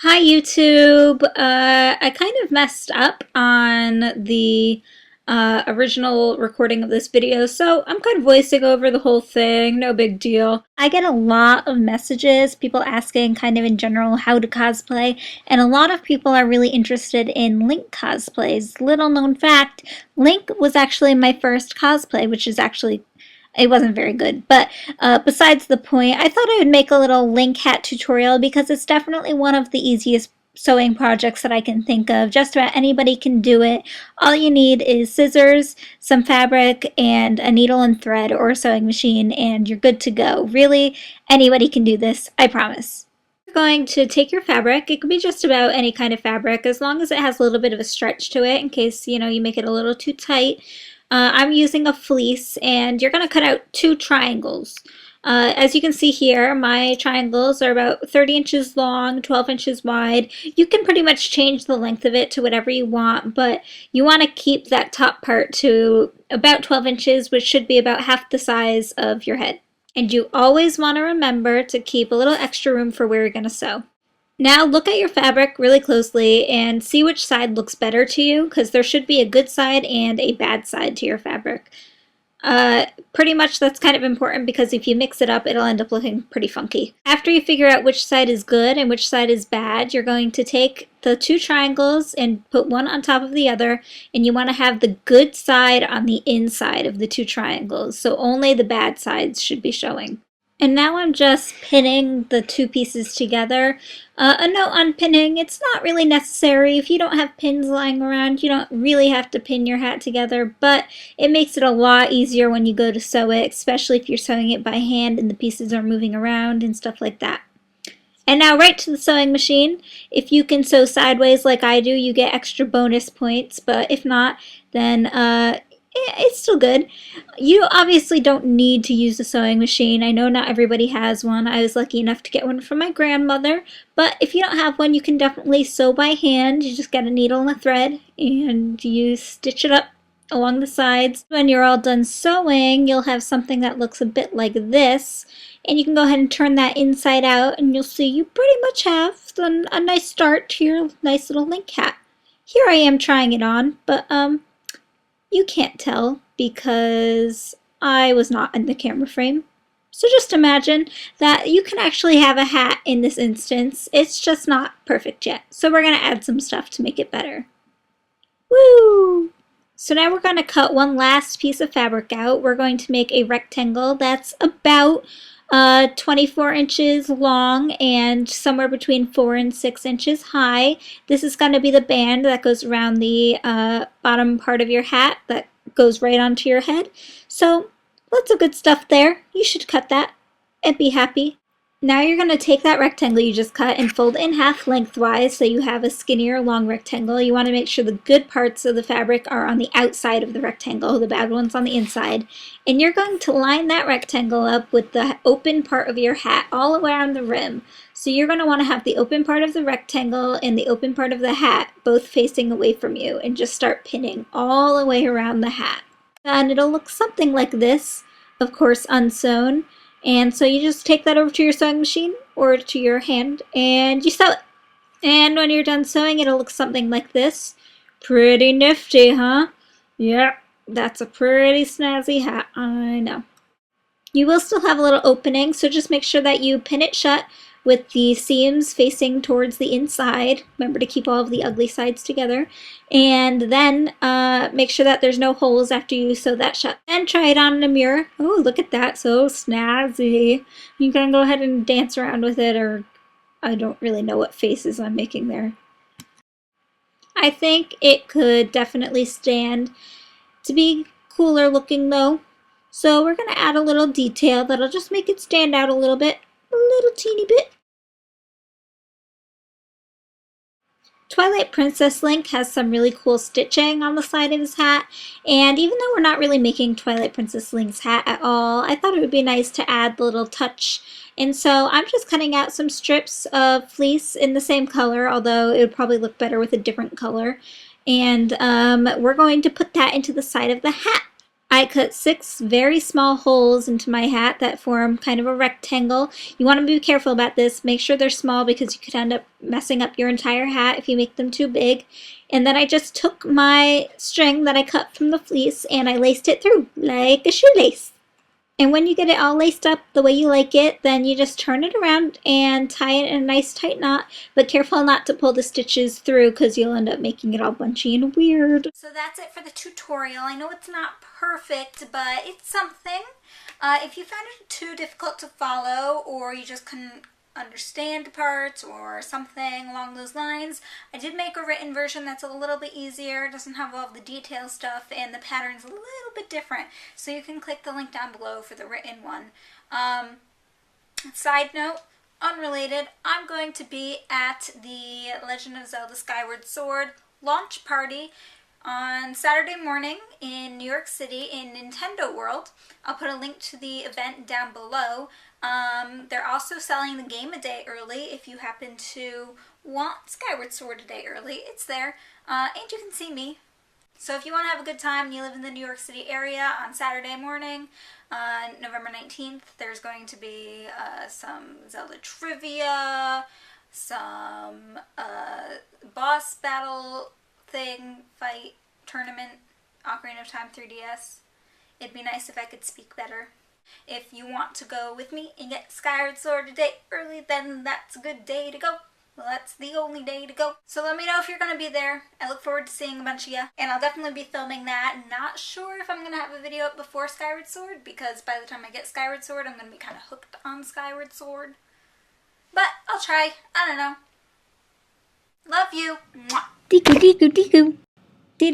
Hi YouTube! I kind of messed up on the original recording of this video, so I'm kind of voicing over the whole thing, no big deal. I get a lot of messages, people asking kind of in general how to cosplay, and a lot of people are really interested in Link cosplays. Little known fact, Link was actually my first cosplay, which is actually it wasn't very good, but besides the point, I thought I would make a little link hat tutorial because it's definitely one of the easiest sewing projects that I can think of. Just about anybody can do it. All you need is scissors, some fabric, and a needle and thread or a sewing machine, and you're good to go. Really, anybody can do this, I promise. You're going to take your fabric. It could be just about any kind of fabric as long as it has a little bit of a stretch to it in case, you make it a little too tight. I'm using a fleece, and you're going to cut out two triangles. As you can see here, my triangles are about 30 inches long, 12 inches wide. You can pretty much change the length of it to whatever you want, but you want to keep that top part to about 12 inches, which should be about half the size of your head. And you always want to remember to keep a little extra room for where you're going to sew. Now look at your fabric really closely and see which side looks better to you, because there should be a good side and a bad side to your fabric. Pretty much that's kind of important because if you mix it up, it'll end up looking pretty funky. After you figure out which side is good and which side is bad, you're going to take the two triangles and put one on top of the other, and you want to have the good side on the inside of the two triangles, so only the bad sides should be showing. And now I'm just pinning the two pieces together. A note on pinning, it's not really necessary. If you don't have pins lying around, you don't really have to pin your hat together, but it makes it a lot easier when you go to sew it, especially if you're sewing it by hand and the pieces are moving around and stuff like that. And now right to the sewing machine. If you can sew sideways like I do, you get extra bonus points, but if not, then it's still good. You obviously don't need to use a sewing machine. I know not everybody has one. I was lucky enough to get one from my grandmother, but if you don't have one, you can definitely sew by hand. You just get a needle and a thread, and you stitch it up along the sides. When you're all done sewing, you'll have something that looks a bit like this, and you can go ahead and turn that inside out, and you'll see you pretty much have a nice start to your nice little Link hat. Here I am trying it on, but you can't tell because I was not in the camera frame. So just imagine that you can actually have a hat in this instance. It's just not perfect yet. So we're going to add some stuff to make it better. Woo! So now we're going to cut one last piece of fabric out. We're going to make a rectangle that's about 24 inches long and somewhere between 4 and 6 inches high. This is going to be the band that goes around the bottom part of your hat that goes right onto your head. So lots of good stuff there. You should cut that and be happy. Now you're going to take that rectangle you just cut and fold in half lengthwise so you have a skinnier long rectangle. You want to make sure the good parts of the fabric are on the outside of the rectangle, the bad ones on the inside. And you're going to line that rectangle up with the open part of your hat all around the rim. So you're going to want to have the open part of the rectangle and the open part of the hat both facing away from you, and just start pinning all the way around the hat. And it'll look something like this, of course unsewn. And so you just take that over to your sewing machine or to your hand and you sew it. And when you're done sewing, it'll look something like this. Pretty nifty, huh? Yep, that's a pretty snazzy hat, I know. You will still have a little opening, so just make sure that you pin it shut with the seams facing towards the inside. Remember to keep all of the ugly sides together. And then make sure that there's no holes after you sew that shut. And try it on in a mirror. Oh, look at that, so snazzy. You can go ahead and dance around with it, or I don't really know what faces I'm making there. I think it could definitely stand to be cooler looking though. So we're going to add a little detail that'll just make it stand out a little bit. A little teeny bit. Twilight Princess Link has some really cool stitching on the side of his hat, and even though we're not really making Twilight Princess Link's hat at all, I thought it would be nice to add the little touch. And so I'm just cutting out some strips of fleece in the same color, although it would probably look better with a different color. And we're going to put that into the side of the hat. I cut 6 very small holes into my hat that form kind of a rectangle. You want to be careful about this. Make sure they're small because you could end up messing up your entire hat if you make them too big. And then I just took my string that I cut from the fleece and I laced it through like a shoelace. And when you get it all laced up the way you like it, then you just turn it around and tie it in a nice tight knot. But careful not to pull the stitches through because you'll end up making it all bunchy and weird. So that's it for the tutorial. I know it's not perfect, but it's something. If you found it too difficult to follow or you just couldn't understand parts or something along those lines, I did make a written version that's a little bit easier. It doesn't have all of the detail stuff and the pattern's a little bit different, so you can click the link down below for the written one. Side note, unrelated, I'm going to be at the Legend of Zelda Skyward Sword launch party on Saturday morning in New York City in Nintendo World. I'll put a link to the event down below. They're also selling the game a day early if you happen to want Skyward Sword a day early. It's there, and you can see me. So if you want to have a good time and you live in the New York City area on Saturday morning, November 19th, there's going to be some Zelda trivia, some boss battle fight, tournament, Ocarina of Time 3DS. It'd be nice if I could speak better. If you want to go with me and get Skyward Sword a day early, then that's a good day to go. Well, that's the only day to go. So let me know if you're going to be there. I look forward to seeing a bunch of you. And I'll definitely be filming that. Not sure if I'm going to have a video up before Skyward Sword, because by the time I get Skyward Sword, I'm going to be kind of hooked on Skyward Sword. But I'll try. I don't know. Love you. Mwah. Diku diku diku. Do